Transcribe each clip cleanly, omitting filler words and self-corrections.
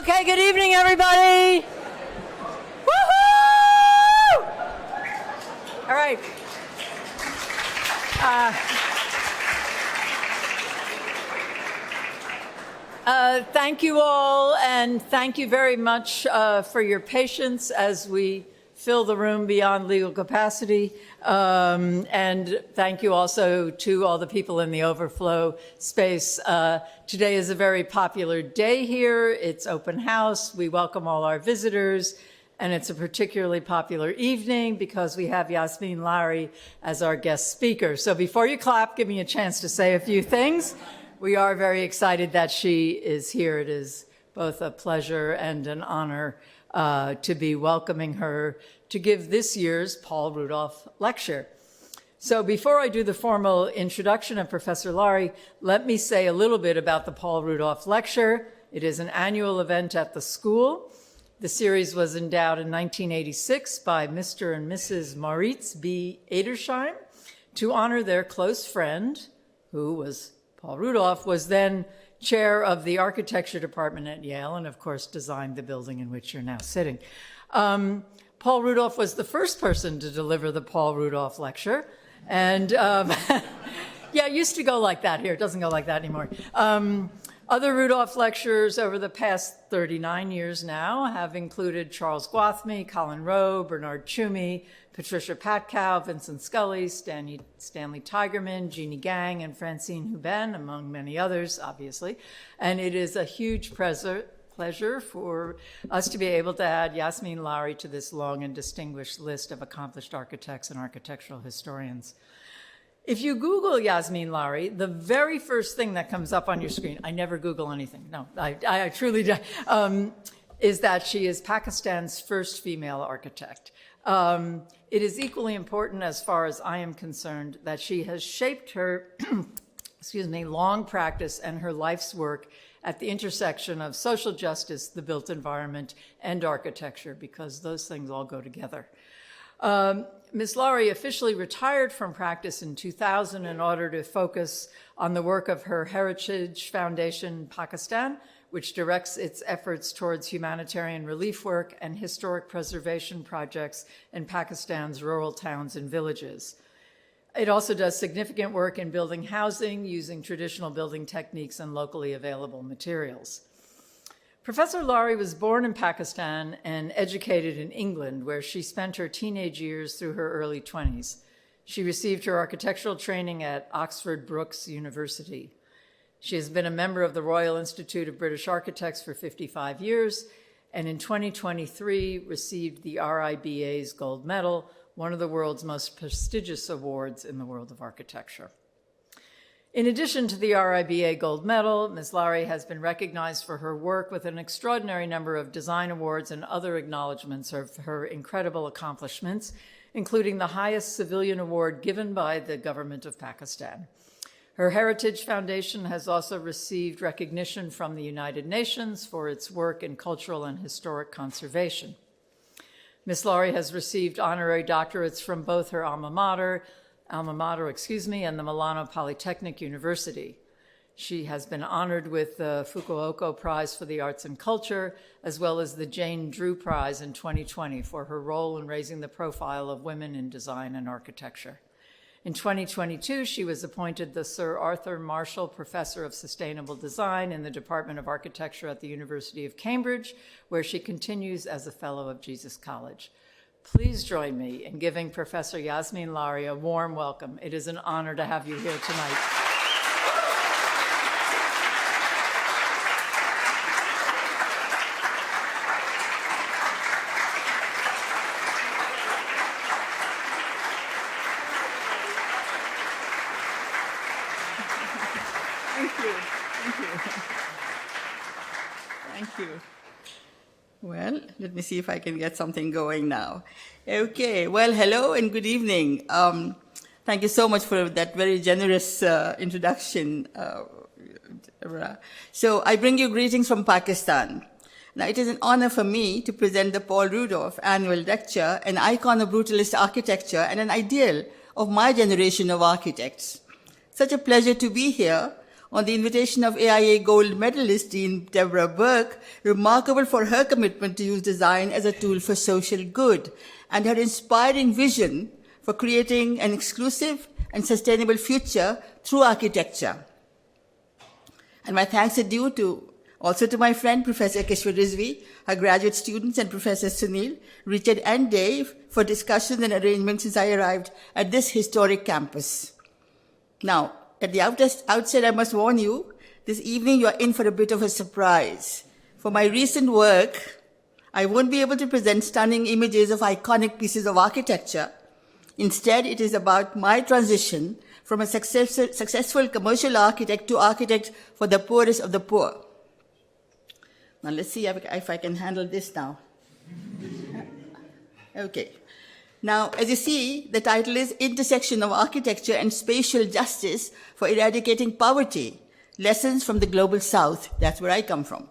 Okay, good evening, everybody. Woohoo! All right. Thank you all, and thank you very much for your patience as we fill the room beyond legal capacity. And thank you also to all the people in the overflow space. Today is a very popular day here. It's open house. We welcome all our visitors. And it's a particularly popular evening because we have Yasmeen Lari as our guest speaker. So before you clap, give me a chance to say a few things. We are very excited that she is here. It is both a pleasure and an honor to be welcoming her to give this year's Paul Rudolph Lecture. So before I do the formal introduction of Professor Lari, let me say a little bit about the Paul Rudolph Lecture. It is an annual event at the school. The series was endowed in 1986 by Mr. and Mrs. Moritz B. Edersheim to honor their close friend, who was Paul Rudolph, was then chair of the architecture department at Yale and, of course, designed the building in which you're now sitting. Paul Rudolph was the first person to deliver the Paul Rudolph Lecture. And yeah, it used to go like that here. It doesn't go like that anymore. Other Rudolph lectures over the past 39 years now have included Charles Gwathmey, Colin Rowe, Bernard Tschumi, Patricia Patkow, Vincent Scully, Stanley Tigerman, Jeannie Gang, and Francine Hubin, among many others, obviously. And it is a huge pleasure for us to be able to add Yasmeen Lari to this long and distinguished list of accomplished architects and architectural historians. If you Google Yasmeen Lari, the very first thing that comes up on your screen, I never Google anything, no, I truly do, is that she is Pakistan's first female architect. It is equally important, as far as I am concerned, that she has shaped her long practice and her life's work at the intersection of social justice, the built environment, and architecture, because those things all go together. Ms. Lari officially retired from practice in 2000 in order to focus on the work of her Heritage Foundation Pakistan, which directs its efforts towards humanitarian relief work and historic preservation projects in Pakistan's rural towns and villages. It also does significant work in building housing using traditional building techniques and locally available materials. Professor Lari was born in Pakistan and educated in England, where she spent her teenage years through her early 20s. She received her architectural training at Oxford Brookes University. She has been a member of the Royal Institute of British Architects for 55 years, and in 2023 received the RIBA's Gold Medal, one of the world's most prestigious awards in the world of architecture. In addition to the RIBA Gold Medal, Ms. Lari has been recognized for her work with an extraordinary number of design awards and other acknowledgments of her incredible accomplishments, including the highest civilian award given by the government of Pakistan. Her Heritage Foundation has also received recognition from the United Nations for its work in cultural and historic conservation. Ms. Lari has received honorary doctorates from both her alma mater, and the Milano Polytechnic University. She has been honored with the Fukuoka Prize for the Arts and Culture, as well as the Jane Drew Prize in 2020 for her role in raising the profile of women in design and architecture. In 2022, she was appointed the Sir Arthur Marshall Professor of Sustainable Design in the Department of Architecture at the University of Cambridge, where she continues as a Fellow of Jesus College. Please join me in giving Professor Yasmeen Lari a warm welcome. It is an honor to have you here tonight. Thank you. Well, let me see if I can get something going now. Okay, well, hello and good evening. Thank you so much for that very generous introduction. So I bring you greetings from Pakistan. Now, it is an honor for me to present the Paul Rudolph Annual Lecture, an icon of brutalist architecture and an ideal of my generation of architects. Such a pleasure to be here on the invitation of AIA gold medalist Dean Deborah Burke, remarkable for her commitment to use design as a tool for social good and her inspiring vision for creating an inclusive and sustainable future through architecture. And my thanks are due also to my friend, Professor Kishore Rizvi, her graduate students, and Professor Sunil, Richard, and Dave for discussions and arrangements since I arrived at this historic campus. Now, at the outset, I must warn you, this evening you are in for a bit of a surprise. For my recent work, I won't be able to present stunning images of iconic pieces of architecture. Instead, it is about my transition from a successful commercial architect to architect for the poorest of the poor. Now, let's see if I can handle this now. Okay. Now, as you see, the title is Intersection of Architecture and Spatial Justice for Eradicating Poverty, Lessons from the Global South. That's where I come from.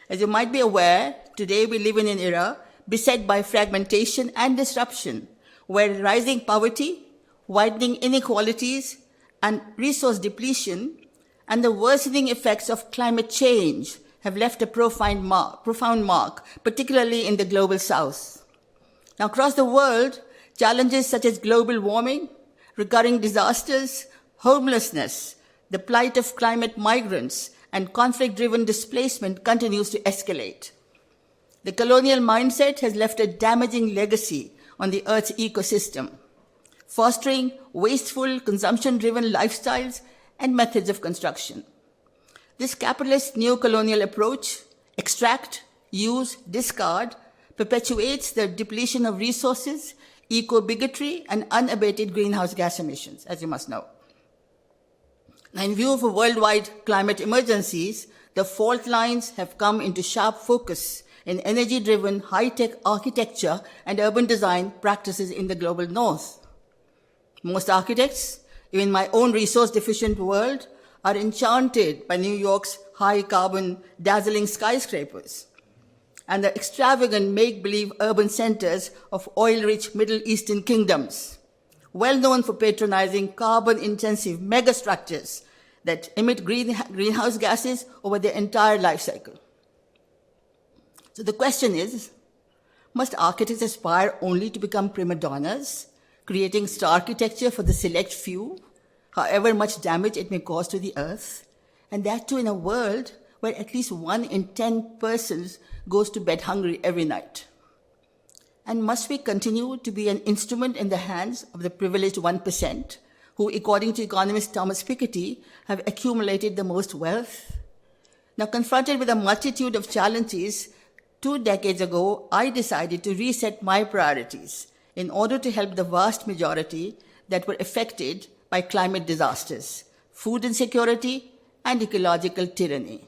As you might be aware, today we live in an era beset by fragmentation and disruption, where rising poverty, widening inequalities, and resource depletion, and the worsening effects of climate change have left a profound mark, particularly in the global south. Now, across the world, challenges such as global warming, recurring disasters, homelessness, the plight of climate migrants, and conflict-driven displacement continues to escalate. The colonial mindset has left a damaging legacy on the Earth's ecosystem, fostering wasteful, consumption-driven lifestyles and methods of construction. This capitalist neocolonial approach, extract, use, discard, perpetuates the depletion of resources, eco-bigotry, and unabated greenhouse gas emissions, as you must know. Now, in view of worldwide climate emergencies, the fault lines have come into sharp focus in energy-driven, high-tech architecture and urban design practices in the global north. Most architects, even my own resource-deficient world, are enchanted by New York's high-carbon, dazzling skyscrapers and the extravagant make-believe urban centers of oil-rich Middle Eastern kingdoms, well known for patronizing carbon-intensive megastructures that emit greenhouse gases over their entire life cycle. So the question is, must architects aspire only to become prima donnas, creating star architecture for the select few, however much damage it may cause to the earth, and that too in a world where at least 1 in 10 persons goes to bed hungry every night? And must we continue to be an instrument in the hands of the privileged 1%, who, according to economist Thomas Piketty, have accumulated the most wealth? Now, confronted with a multitude of challenges, 2 decades ago, I decided to reset my priorities in order to help the vast majority that were affected by climate disasters, food insecurity, and ecological tyranny.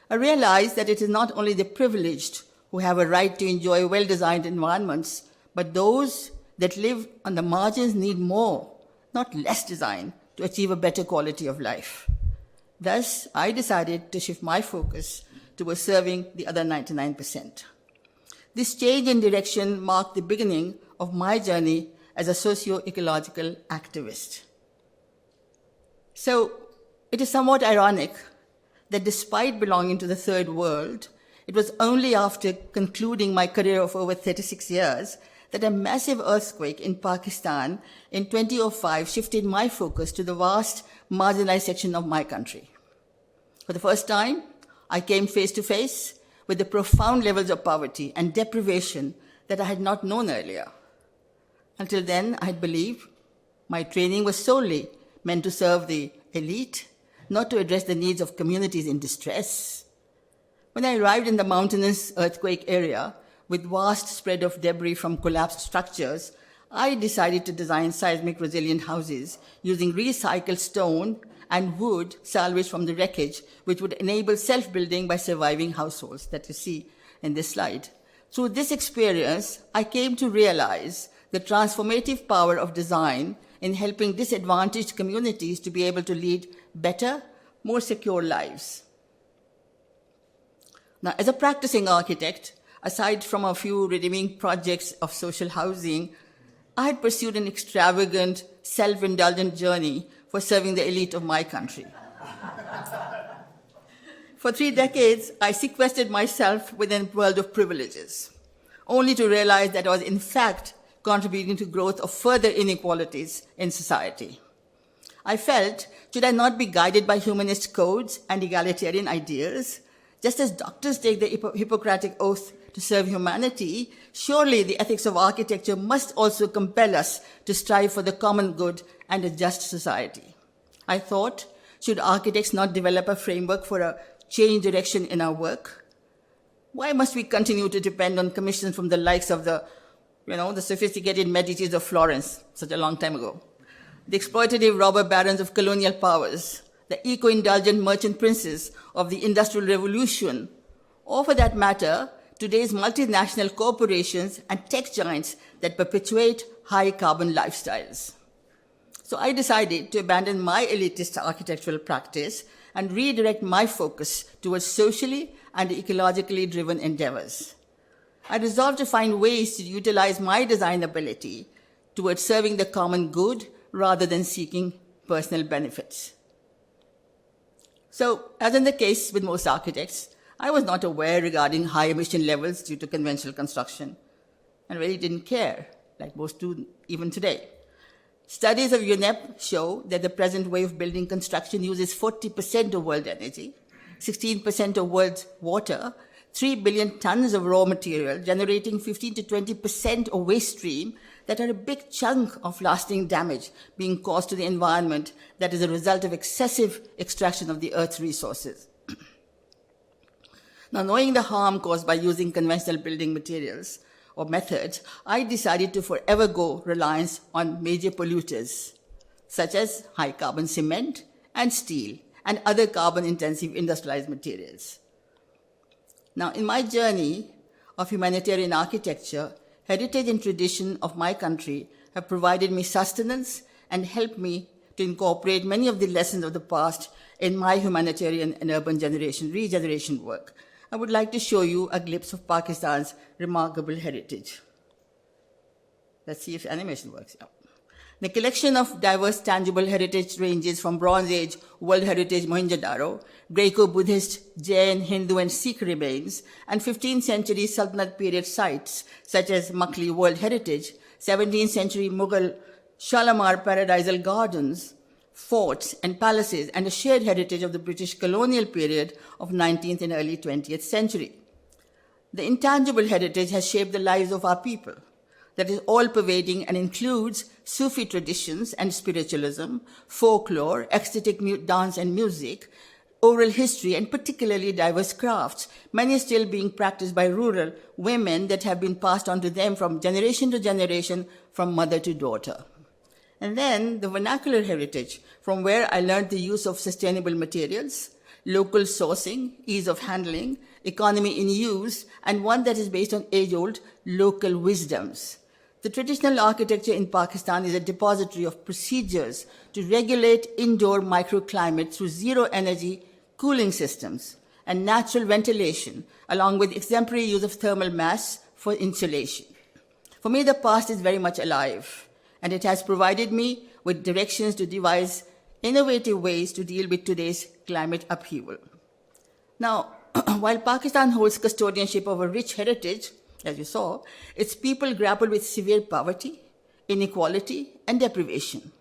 I realized that it is not only the privileged who have a right to enjoy well-designed environments, but those that live on the margins need more, not less design, to achieve a better quality of life. Thus, I decided to shift my focus towards serving the other 99%. This change in direction marked the beginning of my journey as a socio-ecological activist. So, it is somewhat ironic that despite belonging to the third world, it was only after concluding my career of over 36 years that a massive earthquake in Pakistan in 2005 shifted my focus to the vast marginalized section of my country. For the first time, I came face to face with the profound levels of poverty and deprivation that I had not known earlier. Until then, I had believed my training was solely meant to serve the elite, not to address the needs of communities in distress. When I arrived in the mountainous earthquake area with vast spread of debris from collapsed structures, I decided to design seismic resilient houses using recycled stone and wood salvaged from the wreckage, which would enable self-building by surviving households that you see in this slide. Through this experience, I came to realize the transformative power of design in helping disadvantaged communities to be able to lead better, more secure lives. Now, as a practicing architect, aside from a few redeeming projects of social housing, I had pursued an extravagant, self-indulgent journey for serving the elite of my country. For 3 decades, I sequestered myself within a world of privileges, only to realize that I was in fact contributing to growth of further inequalities in society. I felt, should I not be guided by humanist codes and egalitarian ideas? Just as doctors take the Hippocratic oath to serve humanity, surely the ethics of architecture must also compel us to strive for the common good and a just society. I thought, should architects not develop a framework for a change direction in our work? Why must we continue to depend on commissions from the likes of the sophisticated Medicis of Florence, such a long time ago, the exploitative robber barons of colonial powers, the eco-indulgent merchant princes of the Industrial Revolution, or for that matter, today's multinational corporations and tech giants that perpetuate high carbon lifestyles? So I decided to abandon my elitist architectural practice and redirect my focus towards socially and ecologically driven endeavors. I resolved to find ways to utilize my design ability towards serving the common good rather than seeking personal benefits. So, as in the case with most architects, I was not aware regarding high emission levels due to conventional construction and really didn't care, like most do even today. Studies of UNEP show that the present way of building construction uses 40% of world energy, 16% of world's water, 3 billion tons of raw material, generating 15 to 20% of waste stream that are a big chunk of lasting damage being caused to the environment that is a result of excessive extraction of the Earth's resources. Now, knowing the harm caused by using conventional building materials or methods, I decided to forever go reliance on major polluters, such as high carbon cement and steel and other carbon-intensive industrialized materials. Now, in my journey of humanitarian architecture, heritage and tradition of my country have provided me sustenance and helped me to incorporate many of the lessons of the past in my humanitarian and urban regeneration work. I would like to show you a glimpse of Pakistan's remarkable heritage. Let's see if animation works. Yeah. The collection of diverse tangible heritage ranges from Bronze Age World Heritage Mohenjo-daro, Greco-Buddhist, Jain, Hindu, and Sikh remains, and 15th century Sultanate period sites such as Makli World Heritage, 17th century Mughal Shalimar Paradisal Gardens, forts and palaces, and a shared heritage of the British colonial period of 19th and early 20th century. The intangible heritage has shaped the lives of our people, that is all-pervading and includes Sufi traditions and spiritualism, folklore, ecstatic dance and music, oral history, and particularly diverse crafts, many still being practiced by rural women that have been passed on to them from generation to generation, from mother to daughter. And then the vernacular heritage, from where I learned the use of sustainable materials, local sourcing, ease of handling, economy in use, and one that is based on age-old local wisdoms. The traditional architecture in Pakistan is a depository of procedures to regulate indoor microclimate through zero-energy cooling systems and natural ventilation, along with exemplary use of thermal mass for insulation. For me, the past is very much alive, and it has provided me with directions to devise innovative ways to deal with today's climate upheaval. Now, while Pakistan holds custodianship of a rich heritage, as you saw, its people grapple with severe poverty, inequality, and deprivation.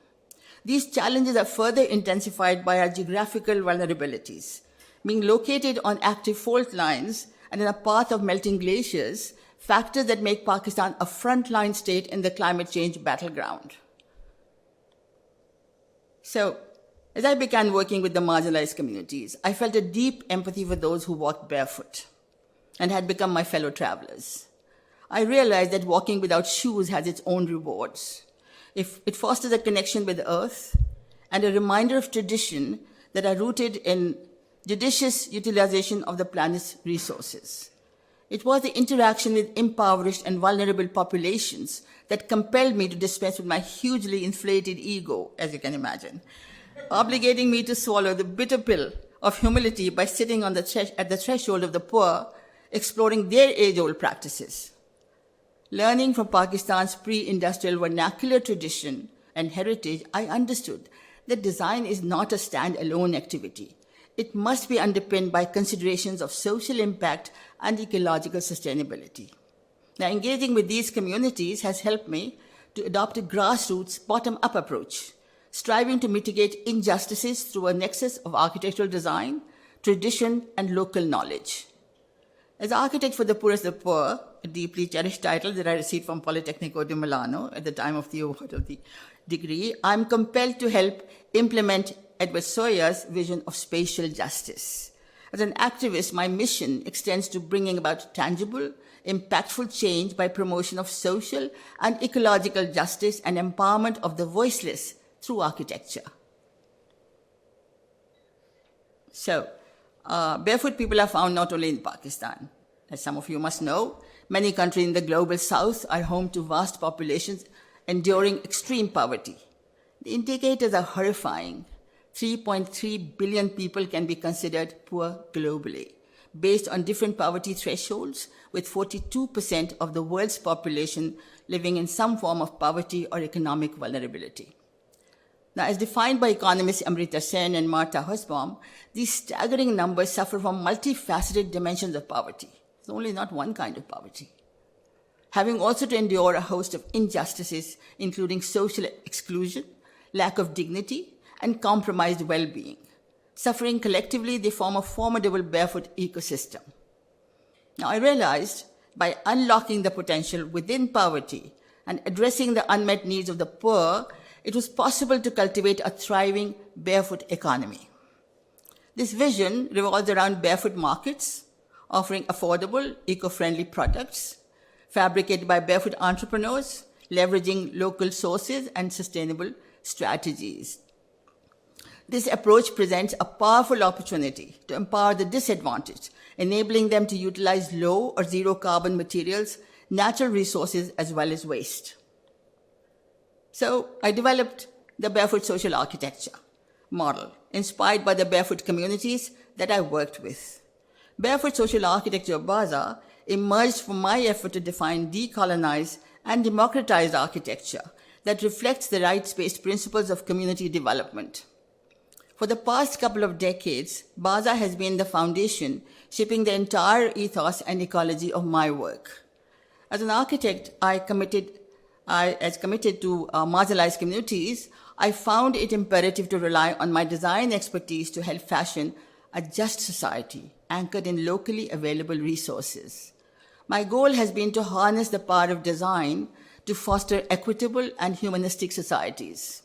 These challenges are further intensified by our geographical vulnerabilities. Being located on active fault lines and in a path of melting glaciers, factors that make Pakistan a frontline state in the climate change battleground. So, as I began working with the marginalized communities, I felt a deep empathy for those who walked barefoot and had become my fellow travelers. I realized that walking without shoes has its own rewards. It fosters a connection with the earth and a reminder of tradition that are rooted in judicious utilization of the planet's resources. It was the interaction with impoverished and vulnerable populations that compelled me to dispense with my hugely inflated ego, as you can imagine, obligating me to swallow the bitter pill of humility by sitting at the threshold of the poor, exploring their age-old practices. Learning from Pakistan's pre-industrial vernacular tradition and heritage, I understood that design is not a stand-alone activity. it must be underpinned by considerations of social impact and ecological sustainability. Now, engaging with these communities has helped me to adopt a grassroots, bottom-up approach, striving to mitigate injustices through a nexus of architectural design, tradition, and local knowledge. As architect for the poorest of the poor, a deeply cherished title that I received from Politecnico di Milano at the time of the award of the degree, I'm compelled to help implement Edward Sawyer's vision of spatial justice. As an activist, my mission extends to bringing about tangible, impactful change by promotion of social and ecological justice and empowerment of the voiceless through architecture. So, barefoot people are found not only in Pakistan. As some of you must know, many countries in the global south are home to vast populations enduring extreme poverty. The indicators are horrifying. 3.3 billion people can be considered poor globally, based on different poverty thresholds, with 42% of the world's population living in some form of poverty or economic vulnerability. Now, as defined by economists Amrita Sen and Martha Hosbaum, these staggering numbers suffer from multifaceted dimensions of poverty. It's only not one kind of poverty. Having also to endure a host of injustices, including social exclusion, lack of dignity, and compromised well-being. Suffering collectively, they form a formidable barefoot ecosystem. Now, I realized by unlocking the potential within poverty and addressing the unmet needs of the poor, it was possible to cultivate a thriving barefoot economy. This vision revolves around barefoot markets, offering affordable, eco-friendly products, fabricated by barefoot entrepreneurs, leveraging local sources and sustainable strategies. This approach presents a powerful opportunity to empower the disadvantaged, enabling them to utilize low or zero carbon materials, natural resources, as well as waste. So I developed the Barefoot Social Architecture model, inspired by the barefoot communities that I worked with. Barefoot Social Architecture, BASA, emerged from my effort to define decolonized and democratized architecture that reflects the rights-based principles of community development. For the past couple of decades, BASA has been the foundation shaping the entire ethos and ecology of my work. As an architect, as committed to marginalized communities, I found it imperative to rely on my design expertise to help fashion a just society anchored in locally available resources. My goal has been to harness the power of design to foster equitable and humanistic societies,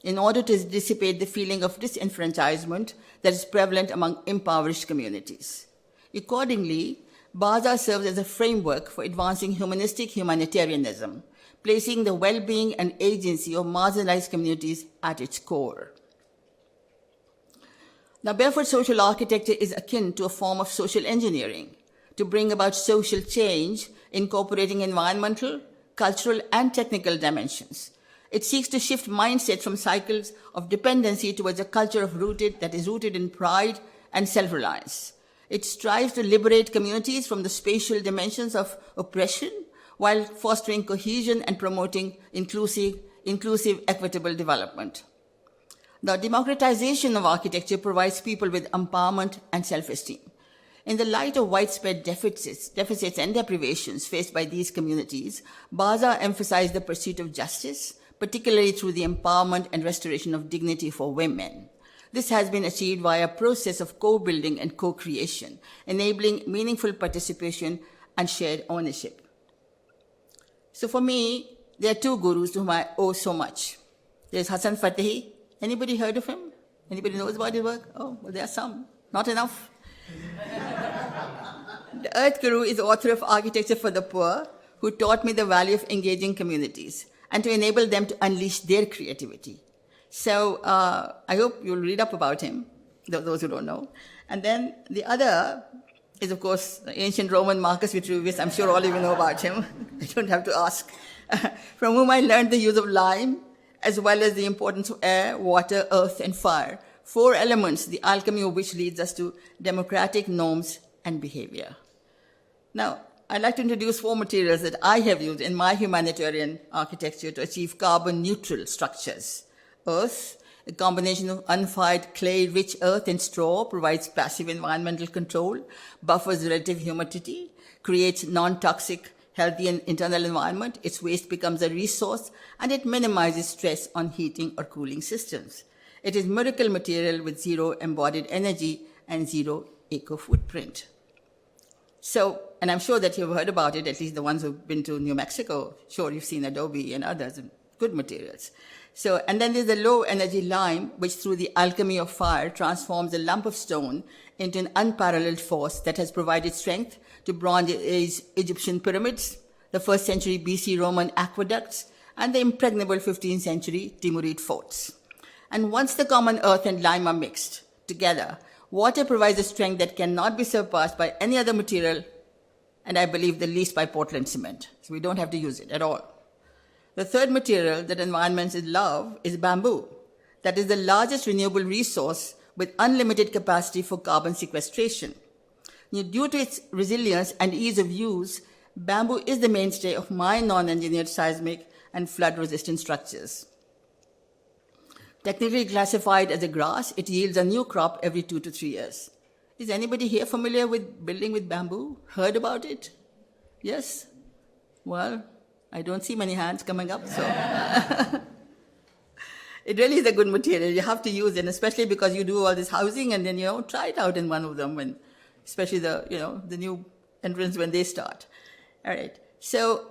in order to dissipate the feeling of disenfranchisement that is prevalent among impoverished communities. Accordingly, BASA serves as a framework for advancing humanistic humanitarianism, placing the well-being and agency of marginalized communities at its core. Now, barefoot social architecture is akin to a form of social engineering to bring about social change, incorporating environmental, cultural, and technical dimensions. It seeks to shift mindset from cycles of dependency towards a culture that is rooted in pride and self-reliance. It strives to liberate communities from the spatial dimensions of oppression while fostering cohesion and promoting inclusive, equitable development. The democratization of architecture provides people with empowerment and self-esteem. In the light of widespread deficits and deprivations faced by these communities, BASA emphasized the pursuit of justice, particularly through the empowerment and restoration of dignity for women. This has been achieved via a process of co-building and co-creation, enabling meaningful participation and shared ownership. So for me, there are two gurus to whom I owe so much. There's Hassan Fatehi. Anybody heard of him? Anybody knows about his work? Oh, well, there are some. Not enough. The Earth Guru is the author of Architecture for the Poor, who taught me the value of engaging communities and to enable them to unleash their creativity. So I hope you'll read up about him, those who don't know. And then the other is, of course, the ancient Roman Marcus Vitruvius. I'm sure all of you know about him. I don't have to ask. From whom I learned the use of lime, as well as the importance of air, water, earth, and fire. 4 elements, the alchemy of which leads us to democratic norms and behavior. Now, I'd like to introduce 4 materials that I have used in my humanitarian architecture to achieve carbon-neutral structures. Earth, A combination of unfired clay-rich earth and straw provides passive environmental control, buffers relative humidity, creates non-toxic, healthy and internal environment. Its waste becomes a resource, and it minimizes stress on heating or cooling systems. It is miracle material with zero embodied energy and zero eco-footprint. So, and I'm sure that you've heard about it, at least the ones who've been to New Mexico. Sure, you've seen Adobe and others, and good materials. So, and then there's the low energy lime, which through the alchemy of fire transforms a lump of stone into an unparalleled force that has provided strength to Bronze Age Egyptian pyramids, the 1st century BC Roman aqueducts, and the impregnable 15th century Timurid forts. And once the common earth and lime are mixed together, water provides a strength that cannot be surpassed by any other material, and I believe the least by Portland cement. So we don't have to use it at all. The third material that environments love is bamboo. That is the largest renewable resource with unlimited capacity for carbon sequestration. Due to its resilience and ease of use, bamboo is the mainstay of my non-engineered seismic and flood-resistant structures. Technically classified as a grass, it yields a new crop every 2 to 3 years. Is anybody here familiar with building with bamboo? Heard about it? Yes? Well, I don't see many hands coming up, so. It really is a good material. You have to use it, especially because you do all this housing and then, try it out in one of them, when, especially the new entrants when they start. All right. So,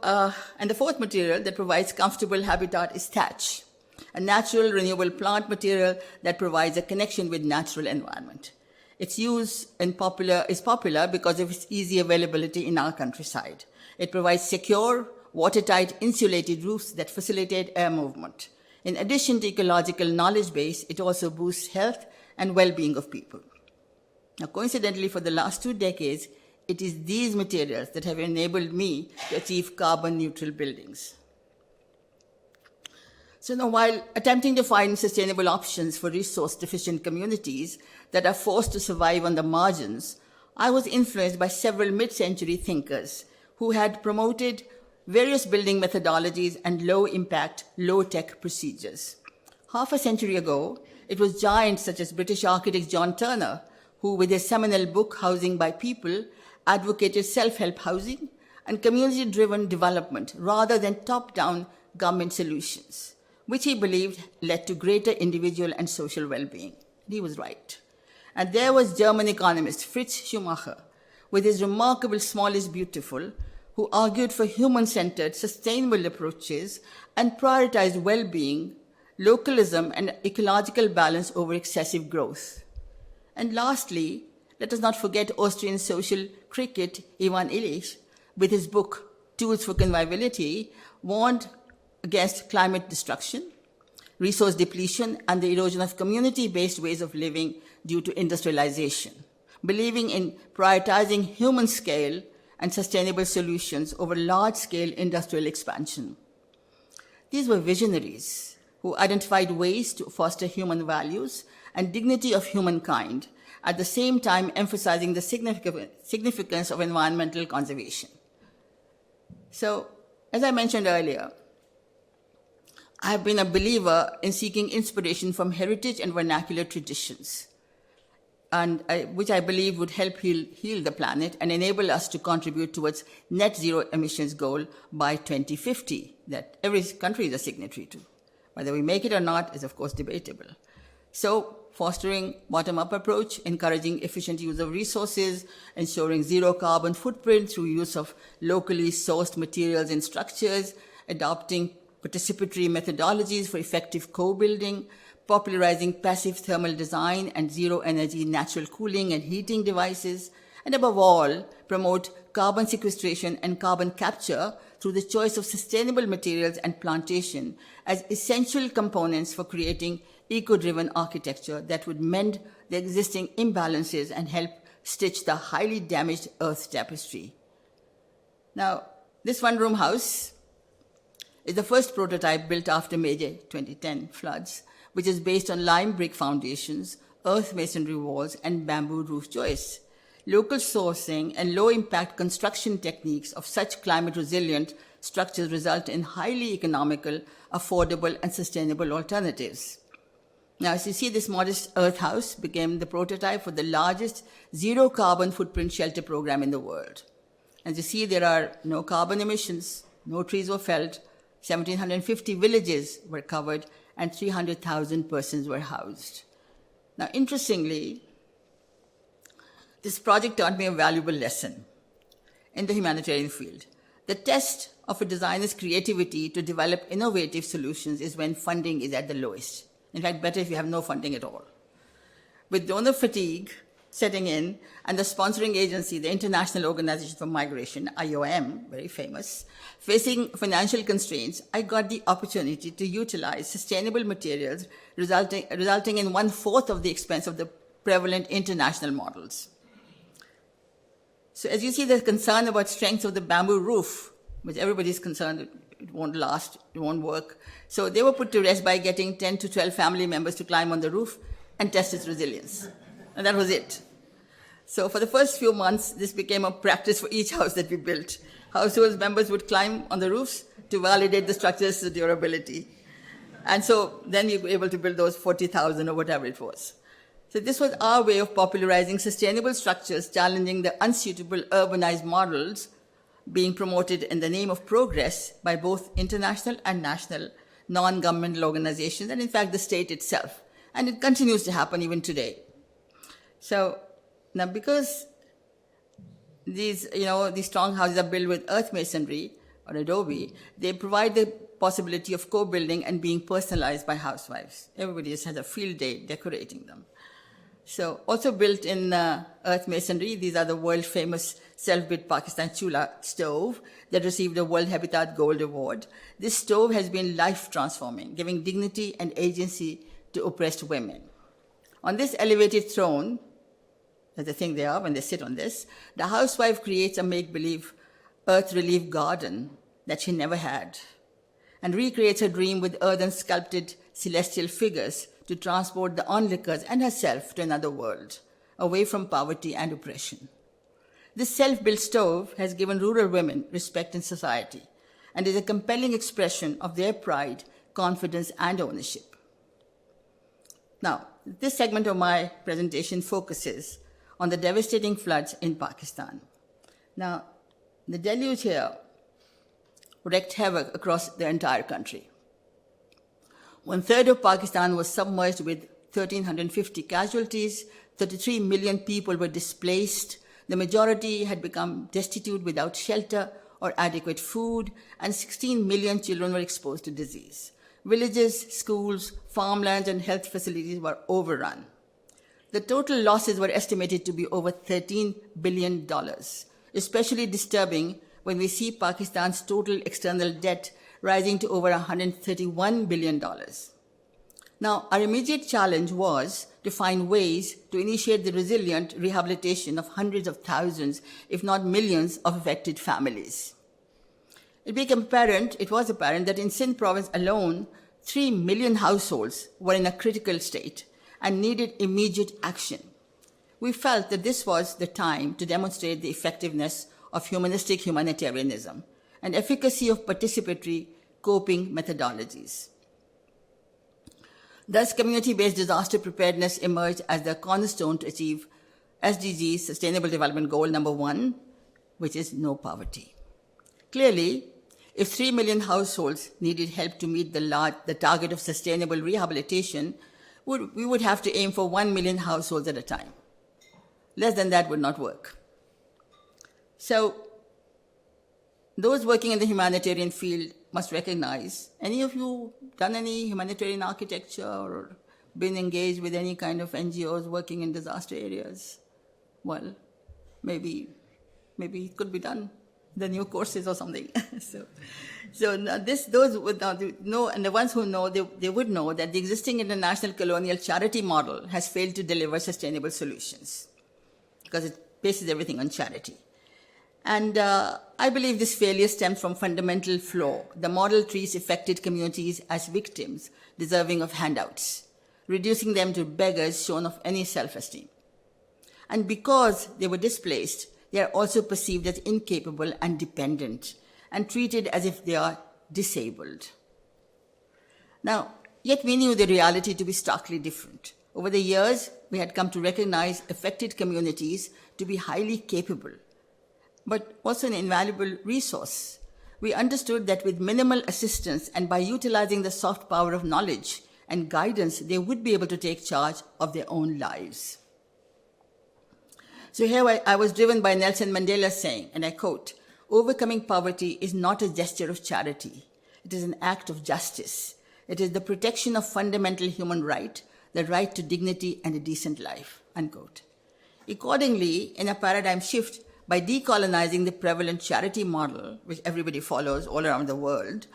and the fourth material that provides comfortable habitat is thatch, a natural renewable plant material that provides a connection with natural environment. Its use is popular because of its easy availability in our countryside. It provides secure, watertight, insulated roofs that facilitate air movement. In addition to ecological knowledge base, it also boosts health and well-being of people. Now, coincidentally, for the last 2 decades, it is these materials that have enabled me to achieve carbon-neutral buildings. So now, while attempting to find sustainable options for resource-deficient communities that are forced to survive on the margins, I was influenced by several mid-century thinkers who had promoted various building methodologies and low-impact, low-tech procedures. Half a century ago, it was giants such as British architect John Turner who, with his seminal book, Housing by People, advocated self-help housing and community-driven development rather than top-down government solutions, which he believed led to greater individual and social well-being. He was right. And there was German economist Fritz Schumacher, with his remarkable Small is Beautiful, who argued for human-centered, sustainable approaches and prioritized well-being, localism, and ecological balance over excessive growth. And lastly, let us not forget Austrian social critic Ivan Illich, with his book Tools for Conviviality, warned against climate destruction, resource depletion, and the erosion of community-based ways of living due to industrialization, believing in prioritizing human scale and sustainable solutions over large-scale industrial expansion. These were visionaries who identified ways to foster human values and dignity of humankind, at the same time emphasizing the significance of environmental conservation. So, as I mentioned earlier, I have been a believer in seeking inspiration from heritage and vernacular traditions, which I believe would help heal the planet and enable us to contribute towards net zero emissions goal by 2050, that every country is a signatory to. Whether we make it or not is, of course, debatable. So, fostering bottom-up approach, encouraging efficient use of resources, ensuring zero carbon footprint through use of locally sourced materials and structures, adopting participatory methodologies for effective co-building, popularizing passive thermal design and zero-energy natural cooling and heating devices, and above all, promote carbon sequestration and carbon capture through the choice of sustainable materials and plantation as essential components for creating eco-driven architecture that would mend the existing imbalances and help stitch the highly damaged Earth tapestry. Now, this one-room house is the first prototype built after major 2010 floods, which is based on lime brick foundations, earth masonry walls, and bamboo roof joists. Local sourcing and low-impact construction techniques of such climate-resilient structures result in highly economical, affordable, and sustainable alternatives. Now, as you see, this modest earth house became the prototype for the largest zero carbon footprint shelter program in the world. As you see, there are no carbon emissions, no trees were felled, 1,750 villages were covered, and 300,000 persons were housed. Now, interestingly, this project taught me a valuable lesson in the humanitarian field. The test of a designer's creativity to develop innovative solutions is when funding is at the lowest. In fact, better if you have no funding at all. With donor fatigue setting in and the sponsoring agency, the International Organization for Migration, IOM, very famous, facing financial constraints, I got the opportunity to utilize sustainable materials resulting in 1/4 of the expense of the prevalent international models. So as you see, there's concern about strength of the bamboo roof, which everybody's concerned it won't last, it won't work. So they were put to rest by getting 10 to 12 family members to climb on the roof and test its resilience. And that was it. So for the first few months, this became a practice for each house that we built. Household members would climb on the roofs to validate the structure's durability. And so then we were able to build those 40,000 or whatever it was. So this was our way of popularizing sustainable structures, challenging the unsuitable urbanized models being promoted in the name of progress by both international and national non-governmental organizations, and in fact the state itself. And it continues to happen even today. So now because these strong houses are built with earth masonry or adobe, they provide the possibility of co-building and being personalized by housewives. Everybody just has a field day decorating them. So also built in earth masonry, these are the world-famous self-built Pakistan Chula stove that received a World Habitat Gold Award. This stove has been life-transforming, giving dignity and agency to oppressed women. On this elevated throne, that's the thing they are when they sit on this, the housewife creates a make-believe earth relief garden that she never had and recreates her dream with earthen sculpted celestial figures to transport the onlookers and herself to another world, away from poverty and oppression. This self-built stove has given rural women respect in society and is a compelling expression of their pride, confidence, and ownership. Now, this segment of my presentation focuses on the devastating floods in Pakistan. Now, the deluge here wreaked havoc across the entire country. 1/3 of Pakistan was submerged with 1,350 casualties, 33 million people were displaced, the majority had become destitute without shelter or adequate food, and 16 million children were exposed to disease. Villages, schools, farmlands, and health facilities were overrun. The total losses were estimated to be over $13 billion, especially disturbing when we see Pakistan's total external debt rising to over $131 billion. Now, our immediate challenge was to find ways to initiate the resilient rehabilitation of hundreds of thousands, if not millions, of affected families. It was apparent that in Sindh province alone, 3 million households were in a critical state and needed immediate action. We felt that this was the time to demonstrate the effectiveness of humanistic humanitarianism and efficacy of participatory coping methodologies. Thus, community-based disaster preparedness emerged as the cornerstone to achieve SDG's Sustainable Development Goal number 1, which is no poverty. Clearly, if 3 million households needed help to meet the target of sustainable rehabilitation, we would have to aim for 1 million households at a time. Less than that would not work. So, those working in the humanitarian field must recognize, any of you done any humanitarian architecture or been engaged with any kind of NGOs working in disaster areas? Well, maybe it could be done. The new courses or something. Those would know, and the ones who know, they would know that the existing international colonial charity model has failed to deliver sustainable solutions because it bases everything on charity. And I believe this failure stems from fundamental flaw. The model treats affected communities as victims deserving of handouts, reducing them to beggars shorn of any self-esteem. And because they were displaced, they are also perceived as incapable and dependent and treated as if they are disabled. Now, Yet we knew the reality to be starkly different. Over the years, we had come to recognize affected communities to be highly capable, but also an invaluable resource. We understood that with minimal assistance and by utilizing the soft power of knowledge and guidance, they would be able to take charge of their own lives. So here I was driven by Nelson Mandela saying, and I quote, "Overcoming poverty is not a gesture of charity. It is an act of justice. It is the protection of fundamental human right, the right to dignity and a decent life," unquote. Accordingly, in a paradigm shift, by decolonizing the prevalent charity model, which everybody follows all around the world,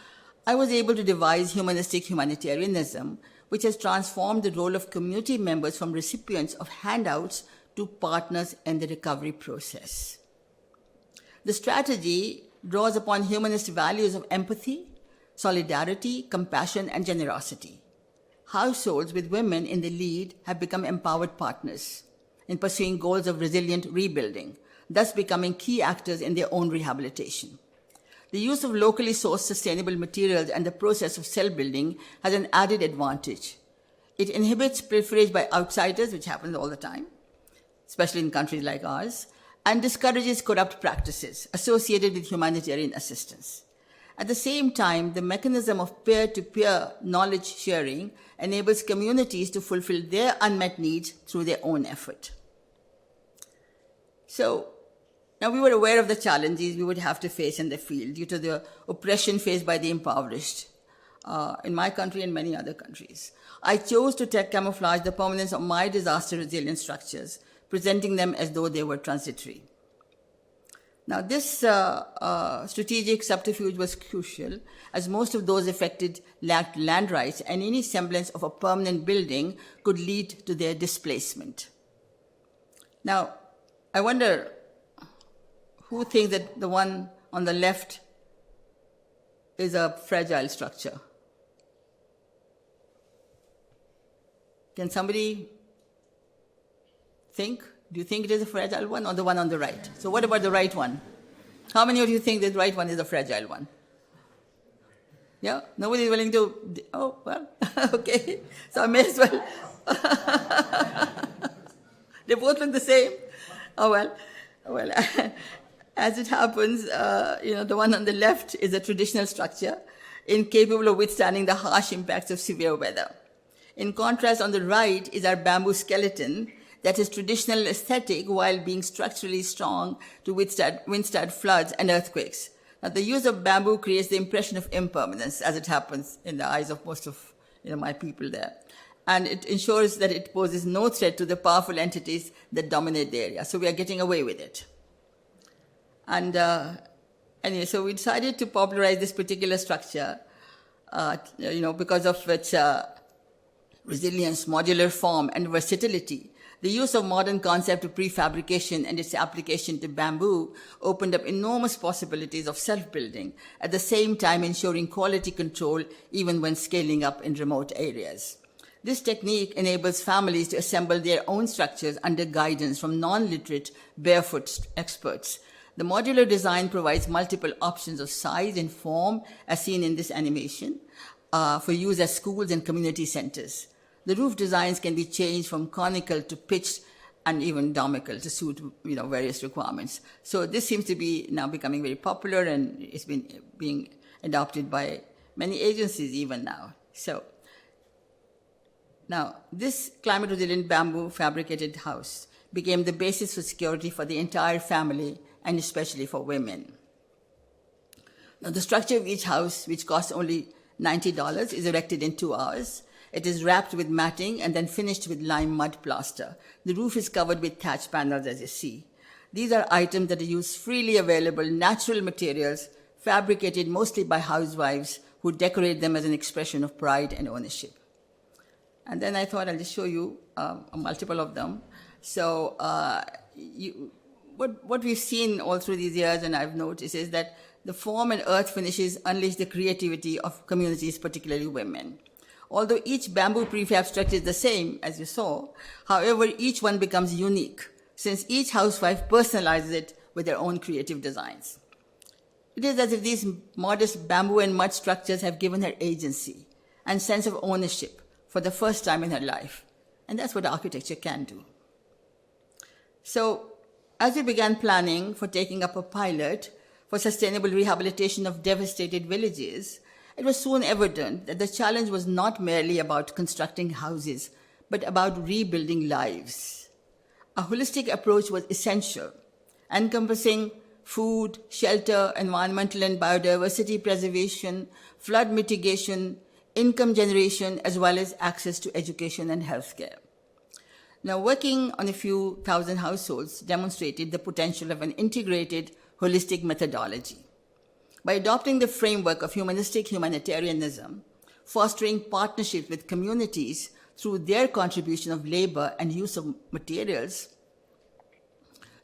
I was able to devise humanistic humanitarianism, which has transformed the role of community members from recipients of handouts to partners in the recovery process. The strategy draws upon humanist values of empathy, solidarity, compassion, and generosity. Households with women in the lead have become empowered partners in pursuing goals of resilient rebuilding, thus becoming key actors in their own rehabilitation. The use of locally sourced sustainable materials and the process of cell building has an added advantage. It inhibits pilferage by outsiders, which happens all the time, especially in countries like ours, and discourages corrupt practices associated with humanitarian assistance. At the same time, the mechanism of peer-to-peer knowledge sharing enables communities to fulfill their unmet needs through their own effort. So, now we were aware of the challenges we would have to face in the field due to the oppression faced by the impoverished in my country and many other countries. I chose to camouflage the permanence of my disaster resilient structures, presenting them as though they were transitory. Now, this strategic subterfuge was crucial, as most of those affected lacked land rights, and any semblance of a permanent building could lead to their displacement. Now, I wonder who thinks that the one on the left is a fragile structure? Can somebody think? Do you think it is a fragile one or the one on the right? So what about the right one? How many of you think the right one is a fragile one? Yeah? Nobody is willing to... Oh, well, okay. So I may as well... They both look the same. Oh, well, as it happens, the one on the left is a traditional structure incapable of withstanding the harsh impacts of severe weather. In contrast, on the right is our bamboo skeleton that is traditional aesthetic while being structurally strong to withstand floods and earthquakes. Now, the use of bamboo creates the impression of impermanence, as it happens in the eyes of most of my people there. And it ensures that it poses no threat to the powerful entities that dominate the area. So we are getting away with it. And anyway, so we decided to popularize this particular structure, because of its resilience, modular form, and versatility. The use of modern concept of prefabrication and its application to bamboo opened up enormous possibilities of self-building, at the same time ensuring quality control even when scaling up in remote areas. This technique enables families to assemble their own structures under guidance from non-literate barefoot experts. The modular design provides multiple options of size and form, as seen in this animation, for use as schools and community centers. The roof designs can be changed from conical to pitched and even domical to suit various requirements. So this seems to be now becoming very popular, and it's been being adopted by many agencies even now. So now this climate resilient bamboo fabricated house became the basis for security for the entire family and especially for women. Now the structure of each house, which costs only $90, is erected in 2 hours. It is wrapped with matting and then finished with lime mud plaster. The roof is covered with thatch panels, as you see. These are items that use freely available natural materials fabricated mostly by housewives who decorate them as an expression of pride and ownership. And then I thought I'll just show you a multiple of them. So what we've seen all through these years, and I've noticed, is that the form and earth finishes unleash the creativity of communities, particularly women. Although each bamboo prefab structure is the same, as you saw, however, each one becomes unique, since each housewife personalizes it with their own creative designs. It is as if these modest bamboo and mud structures have given her agency, and sense of ownership for the first time in her life. And that's what architecture can do. So, as we began planning for taking up a pilot for sustainable rehabilitation of devastated villages, it was soon evident that the challenge was not merely about constructing houses, but about rebuilding lives. A holistic approach was essential, encompassing food, shelter, environmental and biodiversity preservation, flood mitigation, income generation, as well as access to education and healthcare. Now, working on a few thousand households demonstrated the potential of an integrated, holistic methodology. By adopting the framework of humanistic humanitarianism, fostering partnerships with communities through their contribution of labor and use of materials,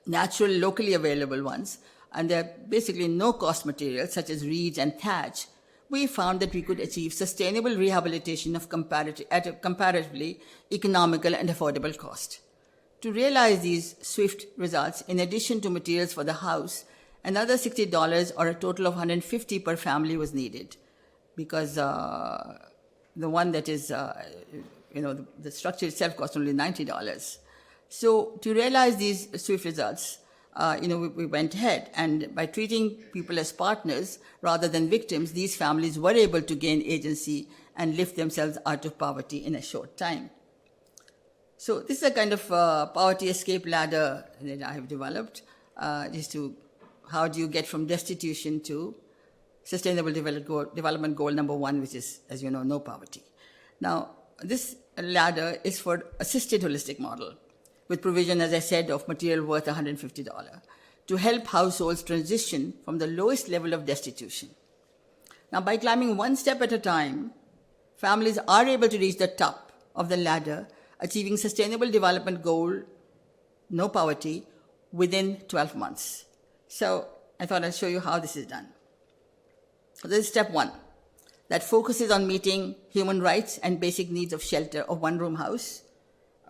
natural, locally available ones, and they're basically no-cost materials such as reeds and thatch, we found that we could achieve sustainable rehabilitation at a comparatively economical and affordable cost. To realize these swift results, in addition to materials for the house, another $60 or a total of $150 per family was needed, because the one that is, the structure itself cost only $90. So to realize these swift results, we went ahead, and by treating people as partners rather than victims, these families were able to gain agency and lift themselves out of poverty in a short time. So this is a kind of poverty escape ladder that I have developed, just to how do you get from destitution to sustainable development goal number 1, which is, as you know, no poverty. Now, this ladder is for assisted holistic model, with provision, as I said, of material worth $150, to help households transition from the lowest level of destitution. Now, by climbing one step at a time, families are able to reach the top of the ladder, achieving sustainable development goal, no poverty, within 12 months. So I thought I'd show you how this is done. So this is step 1, that focuses on meeting human rights and basic needs of shelter of one-room house.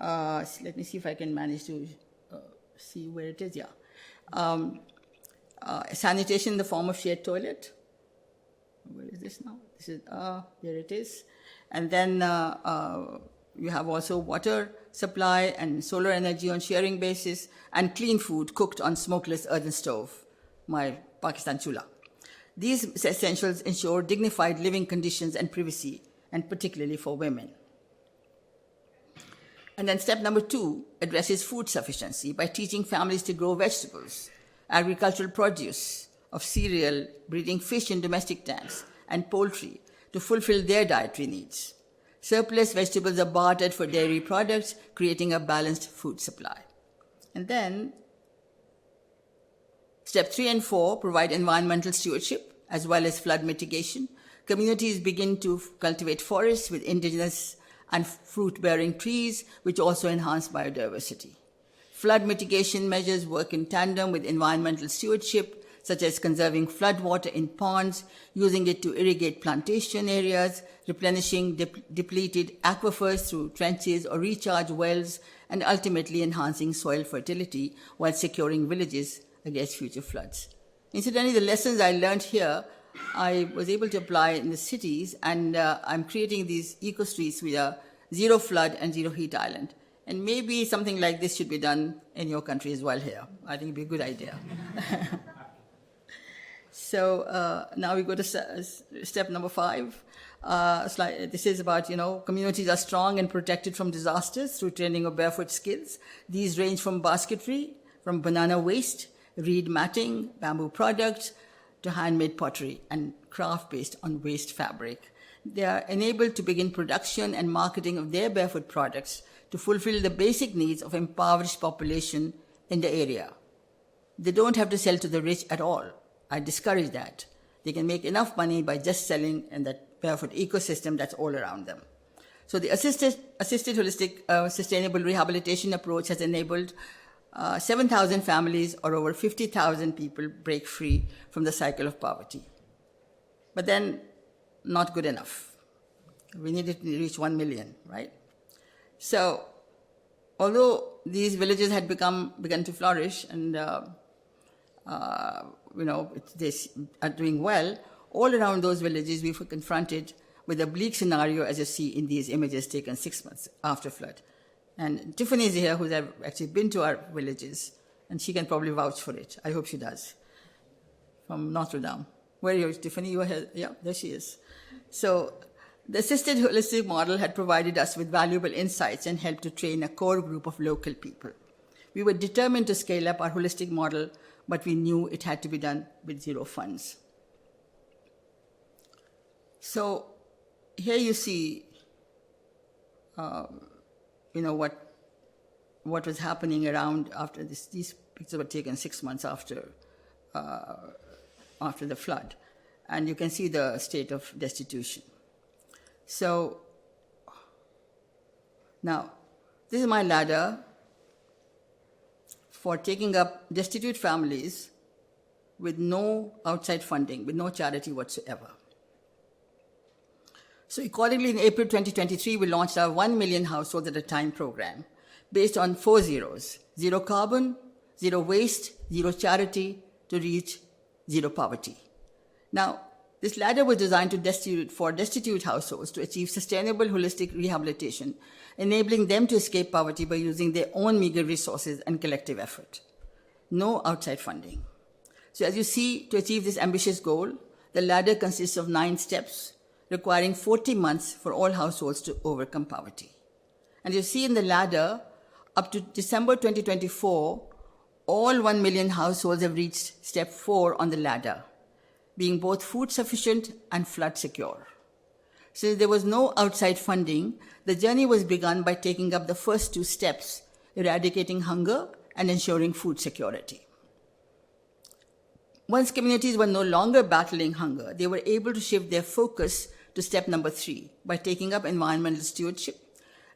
Let me see if I can manage to see where it is. Yeah. Sanitation in the form of shared toilet. Where is this now? This is, there it is. And then you have also water supply and solar energy on sharing basis, and clean food cooked on smokeless earthen stove, my Pakistan chula. These essentials ensure dignified living conditions and privacy, and particularly for women. And then step number 2 addresses food sufficiency by teaching families to grow vegetables, agricultural produce of cereal, breeding fish in domestic tanks, and poultry to fulfill their dietary needs. Surplus vegetables are bartered for dairy products, creating a balanced food supply. And then step 3 and 4 provide environmental stewardship as well as flood mitigation. Communities begin to cultivate forests with indigenous and fruit-bearing trees, which also enhance biodiversity. Flood mitigation measures work in tandem with environmental stewardship, such as conserving floodwater in ponds, using it to irrigate plantation areas, replenishing depleted aquifers through trenches or recharge wells, and ultimately enhancing soil fertility while securing villages against future floods. Incidentally, the lessons I learned here, I was able to apply in the cities, and I'm creating these eco-streets with a zero flood and zero heat island. And maybe something like this should be done in your country as well here. I think it'd be a good idea. So now we go to step number 5. This is about, communities are strong and protected from disasters through training of barefoot skills. These range from basketry, from banana waste, reed matting, bamboo products, to handmade pottery and craft based on waste fabric. They are enabled to begin production and marketing of their barefoot products to fulfill the basic needs of impoverished population in the area. They don't have to sell to the rich at all. I discourage that. They can make enough money by just selling in that barefoot ecosystem that's all around them. So the assisted holistic sustainable rehabilitation approach has enabled 7,000 families or over 50,000 people break free from the cycle of poverty. But then, not good enough. We needed to reach 1 million, right? So, although these villages had begun to flourish and they are doing well, all around those villages we were confronted with a bleak scenario as you see in these images taken 6 months after flood. And Tiffany is here, who's actually been to our villages, and she can probably vouch for it. I hope she does. From Notre Dame. Where are you, Tiffany? You are here? Yeah, there she is. So the assisted holistic model had provided us with valuable insights and helped to train a core group of local people. We were determined to scale up our holistic model, but we knew it had to be done with zero funds. So here you see, what was happening around after this. These pictures were taken 6 months after the flood, and you can see the state of destitution. So now, this is my ladder for taking up destitute families with no outside funding, with no charity whatsoever. So accordingly, in April 2023, we launched our 1 million households at a time program based on 4 zeros: zero carbon, zero waste, zero charity, to reach zero poverty. Now, this ladder was designed for destitute households to achieve sustainable holistic rehabilitation, enabling them to escape poverty by using their own meager resources and collective effort. No outside funding. So as you see, to achieve this ambitious goal, the ladder consists of 9 steps, requiring 40 months for all households to overcome poverty. And you see in the ladder, up to December 2024, all 1 million households have reached step 4 on the ladder, being both food sufficient and flood secure. Since there was no outside funding, the journey was begun by taking up the first 2 steps, eradicating hunger and ensuring food security. Once communities were no longer battling hunger, they were able to shift their focus to step number 3 by taking up environmental stewardship.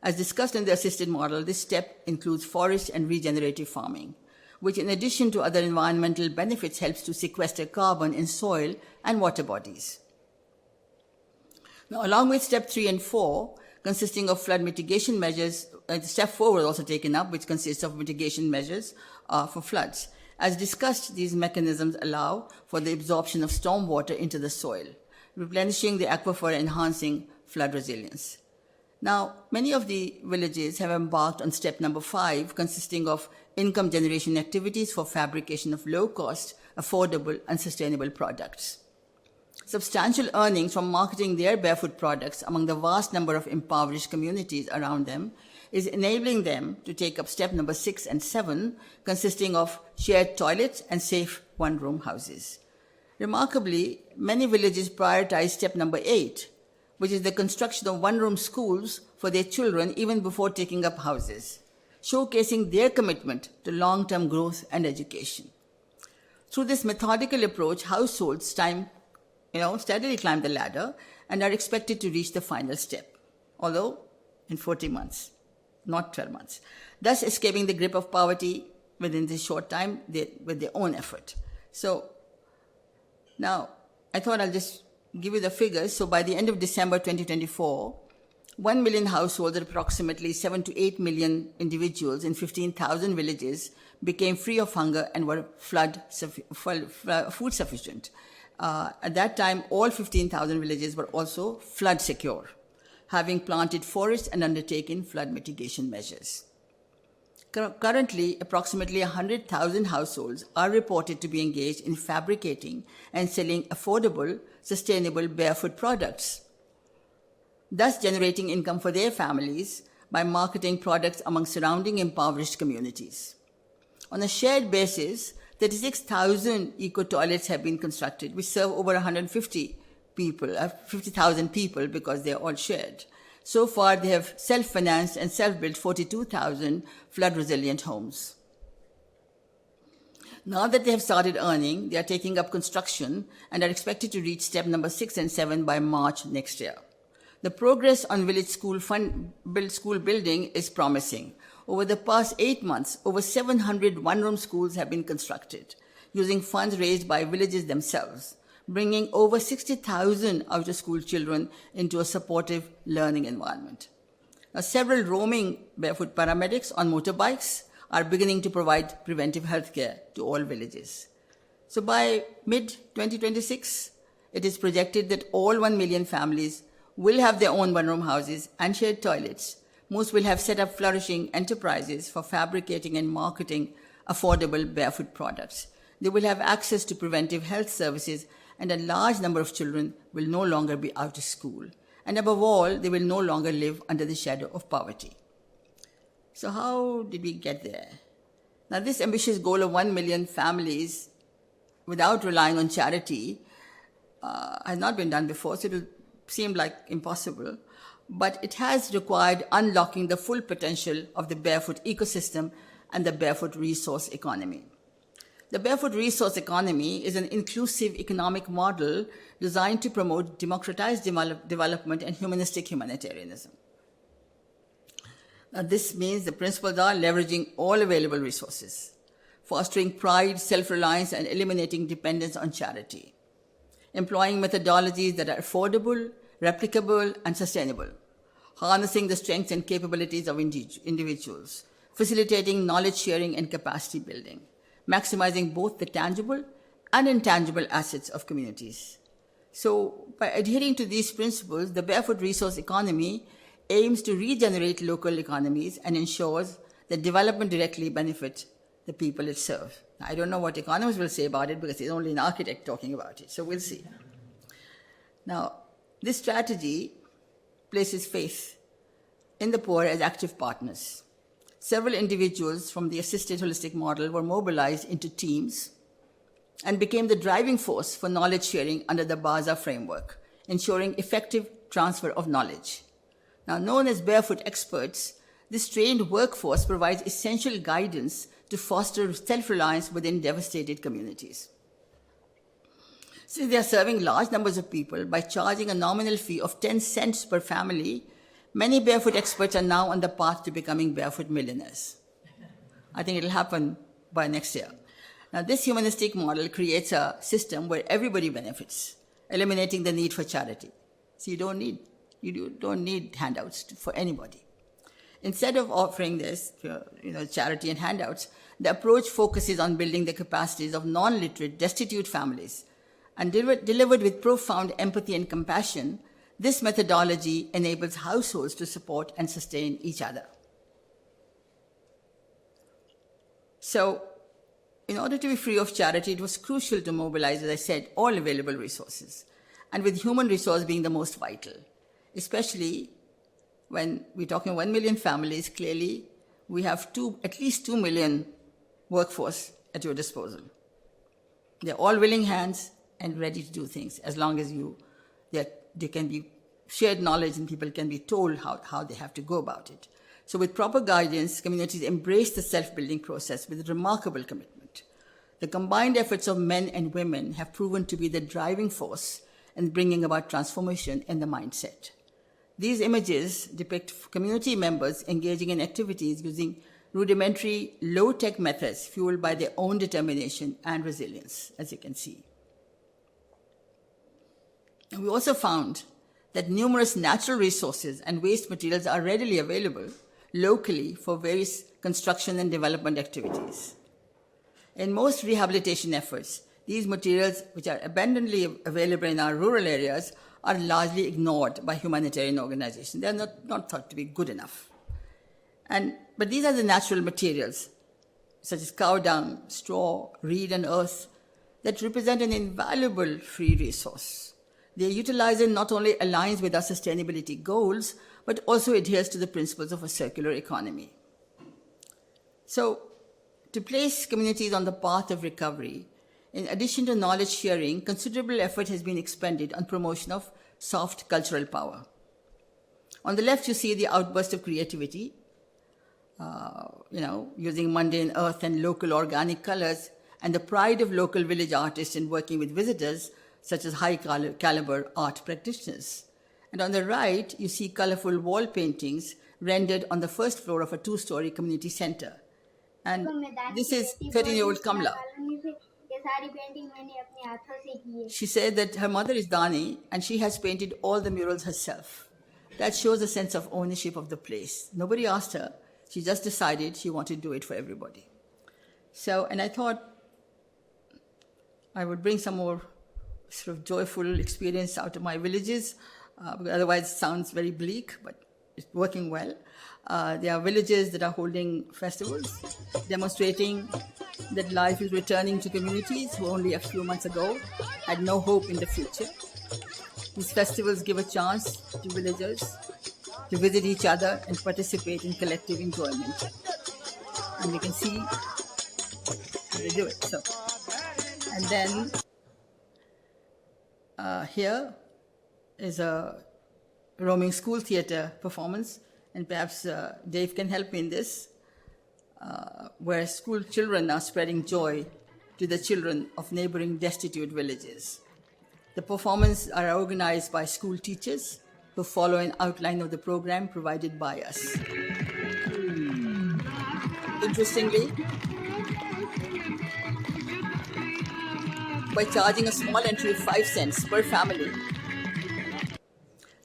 As discussed in the assisted model, this step includes forest and regenerative farming, which in addition to other environmental benefits helps to sequester carbon in soil and water bodies. Now, along with step 3 and 4, consisting of flood mitigation measures, step 4 was also taken up, which consists of mitigation measures for floods. As discussed, these mechanisms allow for the absorption of stormwater into the soil, replenishing the aquifer and enhancing flood resilience. Now, many of the villages have embarked on step number 5, consisting of income generation activities for fabrication of low-cost, affordable, and sustainable products. Substantial earnings from marketing their barefoot products among the vast number of impoverished communities around them is enabling them to take up step number 6 and 7, consisting of shared toilets and safe one-room houses. Remarkably, many villages prioritize step number 8, which is the construction of one-room schools for their children even before taking up houses, showcasing their commitment to long-term growth and education. Through this methodical approach, households steadily climb the ladder and are expected to reach the final step, although in 40 months, not 12 months, thus escaping the grip of poverty within this short time with their own effort. So now I thought I'll just give you the figures. So by the end of December 2024, 1 million households, or approximately 7 to 8 million individuals in 15,000 villages, became free of hunger and were food sufficient. At that time, all 15,000 villages were also flood secure, having planted forests and undertaken flood mitigation measures. Currently, approximately 100,000 households are reported to be engaged in fabricating and selling affordable, sustainable barefoot products, thus generating income for their families by marketing products among surrounding impoverished communities. On a shared basis, 36,000 eco-toilets have been constructed, which serve over 50,000 people because they are all shared. So far, they have self-financed and self-built 42,000 flood-resilient homes. Now that they have started earning, they are taking up construction and are expected to reach step number 6 and 7 by March next year. The progress on village school building is promising. Over the past 8 months, over 700 one-room schools have been constructed, using funds raised by villages themselves, bringing over 60,000 out-of-school children into a supportive learning environment. Now, several roaming barefoot paramedics on motorbikes are beginning to provide preventive health care to all villages. So by mid-2026, it is projected that all 1 million families will have their own one-room houses and shared toilets. Most will have set up flourishing enterprises for fabricating and marketing affordable barefoot products. They will have access to preventive health services, and a large number of children will no longer be out of school. And above all, they will no longer live under the shadow of poverty. So how did we get there? Now, this ambitious goal of 1 million families without relying on charity has not been done before, so it will seem like impossible. But it has required unlocking the full potential of the barefoot ecosystem and the barefoot resource economy. The barefoot resource economy is an inclusive economic model designed to promote democratized development and humanistic humanitarianism. Now, this means the principles are leveraging all available resources, fostering pride, self-reliance, and eliminating dependence on charity, employing methodologies that are affordable, replicable, and sustainable, harnessing the strengths and capabilities of individuals, facilitating knowledge sharing and capacity building, maximizing both the tangible and intangible assets of communities. So, by adhering to these principles, the barefoot resource economy aims to regenerate local economies and ensures that development directly benefits the people it serves. I don't know what economists will say about it because it's only an architect talking about it, so we'll see. Now, this strategy places faith in the poor as active partners. Several individuals from the assisted holistic model were mobilized into teams and became the driving force for knowledge sharing under the BASA framework, ensuring effective transfer of knowledge. Now, known as barefoot experts, this trained workforce provides essential guidance to foster self-reliance within devastated communities. Since they are serving large numbers of people by charging a nominal fee of 10 cents per family, many barefoot experts are now on the path to becoming barefoot millionaires. I think it'll happen by next year. Now, this humanistic model creates a system where everybody benefits, eliminating the need for charity. So you don't need handouts for anybody. Instead of offering this, charity and handouts, the approach focuses on building the capacities of non-literate, destitute families. And delivered with profound empathy and compassion, this methodology enables households to support and sustain each other. So, in order to be free of charity, it was crucial to mobilize, as I said, all available resources, and with human resource being the most vital, especially when we're talking 1 million families. Clearly, we have at least 2 million workforce at your disposal. They're all willing hands and ready to do things, as long as there can be shared knowledge and people can be told how they have to go about it. So with proper guidance, communities embrace the self-building process with remarkable commitment. The combined efforts of men and women have proven to be the driving force in bringing about transformation in the mindset. These images depict community members engaging in activities using rudimentary, low-tech methods fueled by their own determination and resilience, as you can see. We also found that numerous natural resources and waste materials are readily available locally for various construction and development activities. In most rehabilitation efforts, these materials, which are abundantly available in our rural areas, are largely ignored by humanitarian organizations. They are not thought to be good enough. But these are the natural materials, such as cow dung, straw, reed, and earth, that represent an invaluable free resource. Their utilization not only aligns with our sustainability goals, but also adheres to the principles of a circular economy. So, to place communities on the path of recovery, in addition to knowledge sharing, considerable effort has been expended on promotion of soft cultural power. On the left, you see the outburst of creativity, using mundane earth and local organic colors, and the pride of local village artists in working with visitors, such as high-caliber art practitioners. And on the right, you see colorful wall paintings rendered on the first floor of a 2-story community center. And this is 13-year-old Kamla. She said that her mother is Dani, and she has painted all the murals herself. That shows a sense of ownership of the place. Nobody asked her. She just decided she wanted to do it for everybody. So, and I thought I would bring some more sort of joyful experience out of my villages. because otherwise it sounds very bleak, but it's working well. There are villages that are holding festivals, demonstrating that life is returning to communities who only a few months ago had no hope in the future. These festivals give a chance to villagers to visit each other and participate in collective enjoyment. And you can see how they do it. So, and then here is a roaming school theater performance, and perhaps Dave can help me in this, where school children are spreading joy to the children of neighboring destitute villages. The performances are organized by school teachers who follow an outline of the program provided by us. Interestingly, by charging a small entry of 5 cents per family,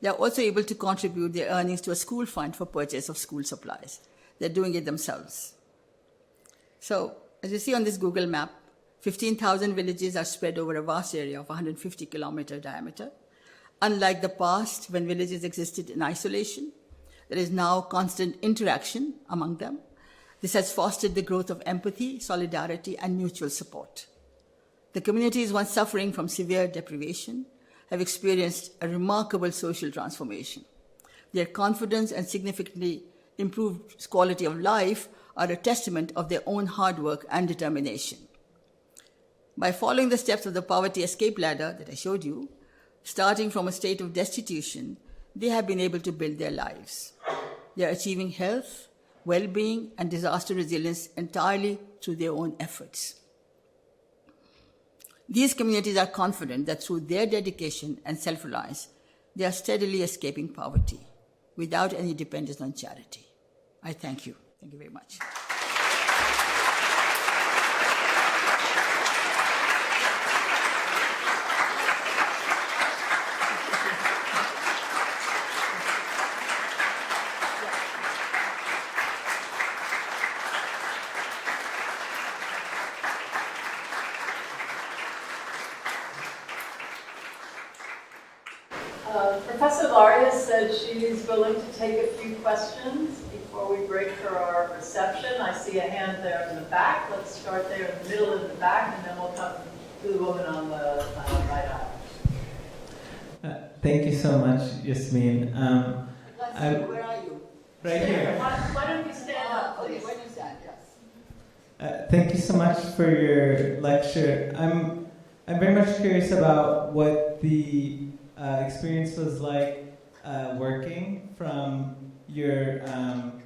they are also able to contribute their earnings to a school fund for purchase of school supplies. They're doing it themselves. So, as you see on this Google map, 15,000 villages are spread over a vast area of 150-kilometer diameter. Unlike the past, when villages existed in isolation, there is now constant interaction among them. This has fostered the growth of empathy, solidarity, and mutual support. The communities once suffering from severe deprivation have experienced a remarkable social transformation. Their confidence and significantly improved quality of life are a testament of their own hard work and determination. By following the steps of the poverty escape ladder that I showed you, starting from a state of destitution, they have been able to build their lives. They are achieving health, well-being, and disaster resilience entirely through their own efforts. These communities are confident that through their dedication and self-reliance, they are steadily escaping poverty without any dependence on charity. I thank you. Thank you very much. Professor Lari has said she's willing to take a few questions before we break for our reception. I see a hand there in the back. Let's start there in the middle in the back, and then we'll come to the woman on the right aisle. Thank you so much, Yasmeen. Where are you? Right here. Why don't you stand up, Okay, please? where do you stand? Yes. Thank you so much for your lecture. I'm very much curious about what the experience was like working from your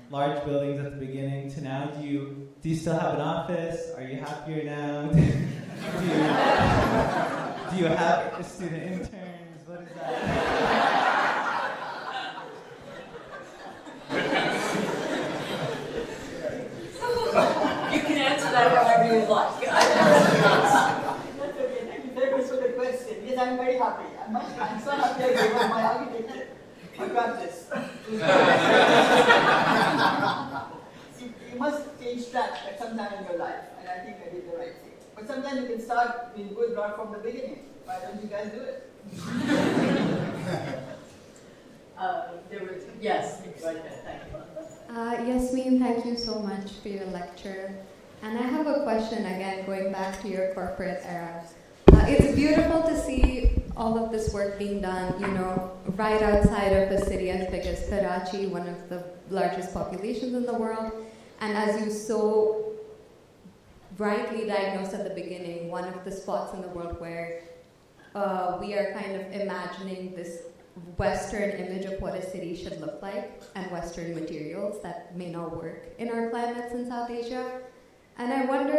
large buildings at the beginning to now. Do you still have an office? Are you happier now? do you have student interns? What is that? You can answer that however you like. That's okay. Thank you very much for the question. Yes, I'm very happy. I'm so happy I gave up my architecture for practice. You must change track at some time in your life, and I think I did the right thing. But sometimes you can start being good right from the beginning. Why don't you guys do it? Yes, right there. Thank you. Yasmeen, thank you so much for your lecture. And I have a question, again, going back to your corporate era. It's beautiful to see all of this work being done, right outside of a city as big as Karachi, one of the largest populations in the world. And as you so rightly diagnosed at the beginning, one of the spots in the world where we are kind of imagining this Western image of what a city should look like and Western materials that may not work in our climates in South Asia. And I wonder,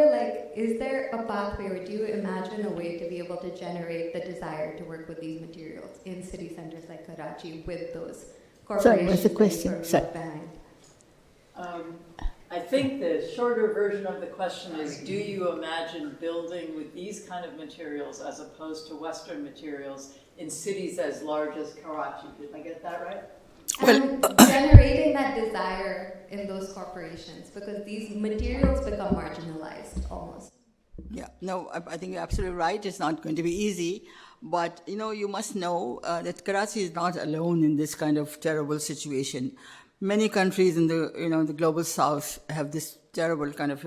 is there a pathway, or do you imagine a way to be able to generate the desire to work with these materials in city centers like Karachi with those corporations? Sorry, what's the question? Sorry. Behind? I think the shorter version of the question is, do you imagine building with these kind of materials as opposed to Western materials in cities as large as Karachi? Did I get that right? And generating that desire in those corporations, because these materials become marginalized almost. Yeah, no, I think you're absolutely right. It's not going to be easy. But, you must know that Karachi is not alone in this kind of terrible situation. Many countries in the global south have this terrible kind of,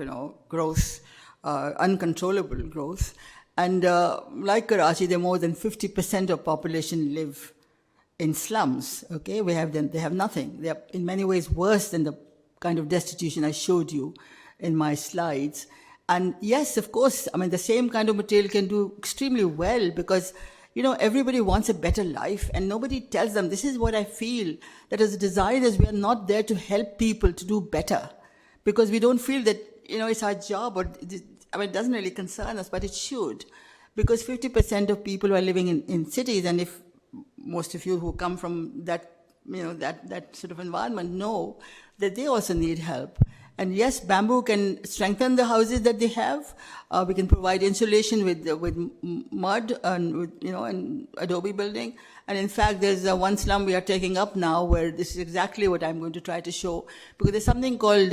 growth, uncontrollable growth. And like Karachi, there more than 50% of population live in slums, okay? They have nothing. They are in many ways worse than the kind of destitution I showed you in my slides. And yes, of course, the same kind of material can do extremely well because, everybody wants a better life and nobody tells them, this is what I feel, that as designers, we are not there to help people to do better because we don't feel that, it's our job or, it doesn't really concern us, but it should. Because 50% of people who are living in cities, and if most of you who come from that, that sort of environment know that they also need help. And yes, bamboo can strengthen the houses that they have. We can provide insulation with mud and with, and adobe building. And in fact, there's one slum we are taking up now where this is exactly what I'm going to try to show. Because there's something called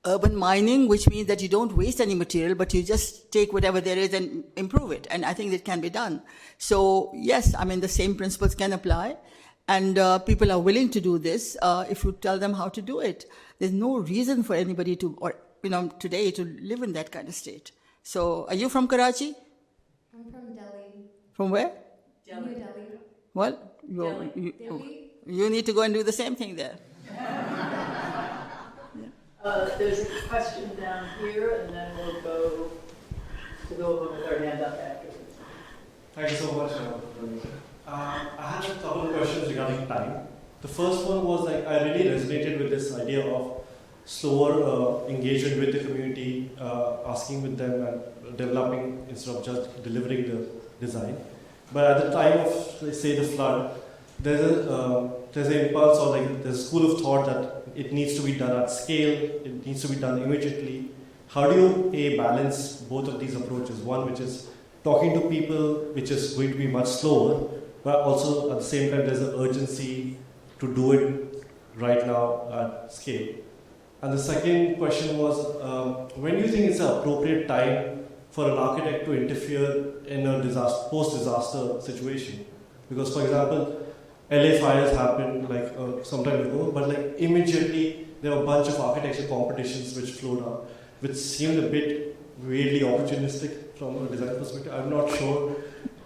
urban mining, which means that you don't waste any material, but you just take whatever there is and improve it. And I think it can be done. So yes, the same principles can apply. And people are willing to do this if you tell them how to do it. There's no reason for anybody today to live in that kind of state. So, are you from Karachi? I'm from Delhi. From where? New Delhi. Well, you need to go and do the same thing there. There's a question down here, and then we'll go over with our hand up afterwards. Thank you so much. I had a couple of questions regarding time. The first one was I really resonated with this idea of slower engagement with the community, asking with them and developing instead of just delivering the design. But at the time of, say, the flood, there's an impulse or there's a school of thought that it needs to be done at scale, it needs to be done immediately. How do you balance both of these approaches? One which is talking to people, which is going to be much slower, but also at the same time there's an urgency to do it right now at scale. And the second question was, when do you think it's an appropriate time for an architect to interfere in a post-disaster situation? Because, for example, LA fires happened some time ago, but immediately there were a bunch of architecture competitions which flowed up, which seemed a bit weirdly opportunistic from a design perspective. I'm not sure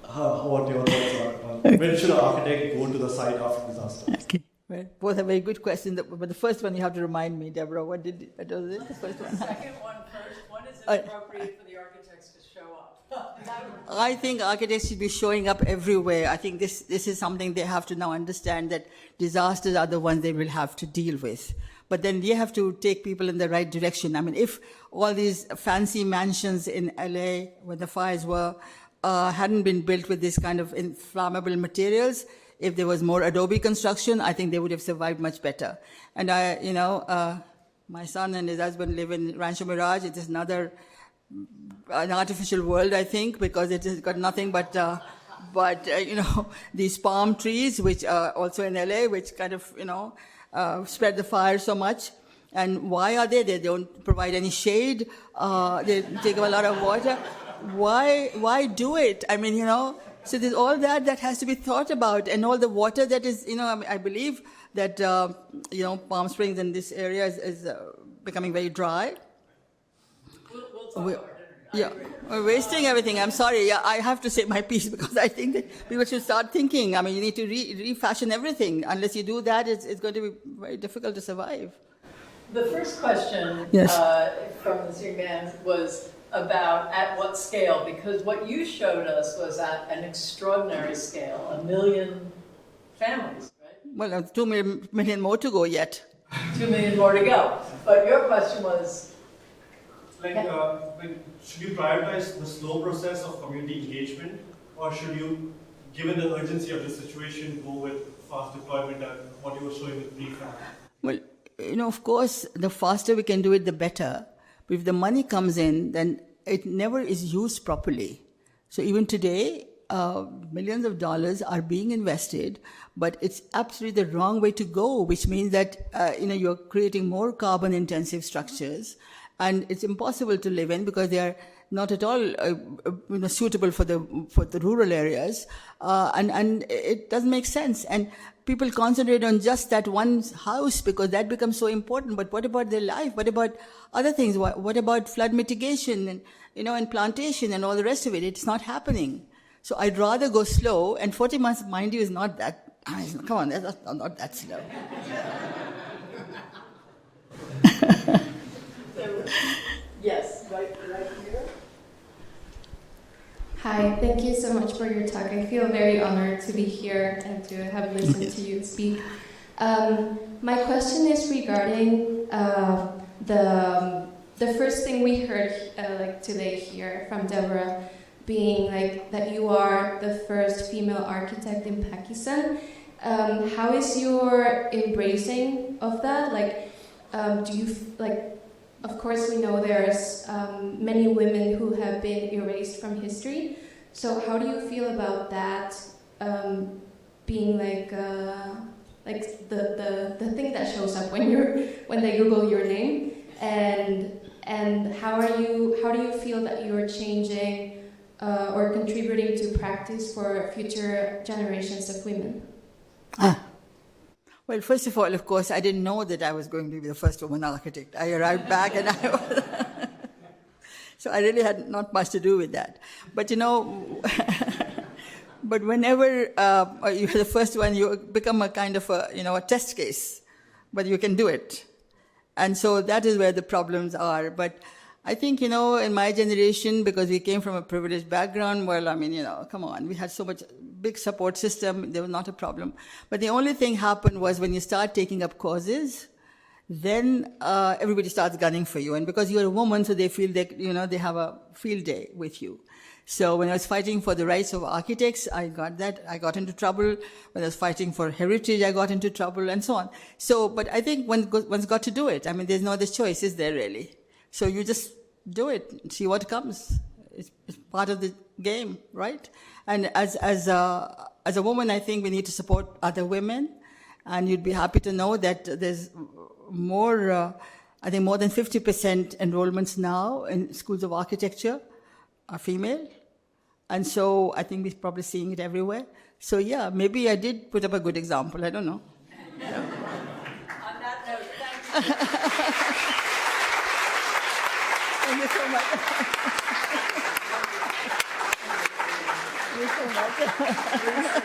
what your thoughts are. When should an architect go to the site after disaster? Okay. Well, both are very good questions, but the first one you have to remind me, Deborah. What was it? The first one. The second one first. When is it appropriate for the architects to show up? I think architects should be showing up everywhere. I think this is something they have to now understand, that disasters are the ones they will have to deal with. But then they have to take people in the right direction. If all these fancy mansions in LA, when the fires were, hadn't been built with this kind of inflammable materials, if there was more adobe construction, I think they would have survived much better. And my son and his husband live in Rancho Mirage. It is an artificial world, I think, because it has got nothing but these palm trees, which are also in LA, which kind of, spread the fire so much. And why are they? They don't provide any shade. They take up a lot of water. Why do it? So there's all that has to be thought about, and all the water that is, I believe that, Palm Springs in this area is becoming very dry. We'll talk about it. Yeah, we're wasting everything. I'm sorry. Yeah, I have to say my piece because I think that people should start thinking. You need to refashion everything. Unless you do that, it's going to be very difficult to survive. The first question from this young man was about at what scale, because what you showed us was at an extraordinary scale, 1 million families, right? Well, 2 million more to go yet. 2 million more to go. But your question was... should you prioritize the slow process of community engagement, or should you, given the urgency of the situation, go with fast deployment and what you were showing with prefab? Well, of course, the faster we can do it, the better. But if the money comes in, then it never is used properly. So even today, millions of dollars are being invested, but it's absolutely the wrong way to go, which means that you're creating more carbon-intensive structures, And it's impossible to live in because they are not at all suitable for the rural areas, and it doesn't make sense. And people concentrate on just that one house because that becomes so important. But what about their life? What about other things? What about flood mitigation and and plantation and all the rest of it? It's not happening. So I'd rather go slow. And 40 months, mind you, is not that. Come on, that's not that slow. Yes, right here. Hi, thank you so much for your talk. I feel very honored to be here and to have listened to you speak. My question is regarding the first thing we heard today here from Deborah, being that you are the first female architect in Pakistan. How is your embracing of that? Do you Of course, we know there's many women who have been erased from history. So how do you feel about that being the thing that shows up when they Google your name? And how do you feel that you're changing or contributing to practice for future generations of women? Well, first of all, of course, I didn't know that I was going to be the first woman architect. I arrived back and I was... So I really had not much to do with that. But, but whenever you're the first one, you become a kind of a test case. But you can do it. And so that is where the problems are. But I think, in my generation, because we came from a privileged background, well, come on, we had so much big support system, there was not a problem. But the only thing happened was when you start taking up causes, then everybody starts gunning for you. And because you're a woman, so they feel that, they have a field day with you. So when I was fighting for the rights of architects, I got into trouble. When I was fighting for heritage, I got into trouble, and so on. So, but I think one's got to do it. There's no other choice, is there really? So you just do it, see what comes. It's part of the game, right? And as a woman, I think we need to support other women. And you'd be happy to know that there's more, I think more than 50% enrollments now in schools of architecture are female. And so I think we're probably seeing it everywhere. So yeah, maybe I did put up a good example. I don't know. Yeah. On that note, thank you. Thank you so much. Thank you so much.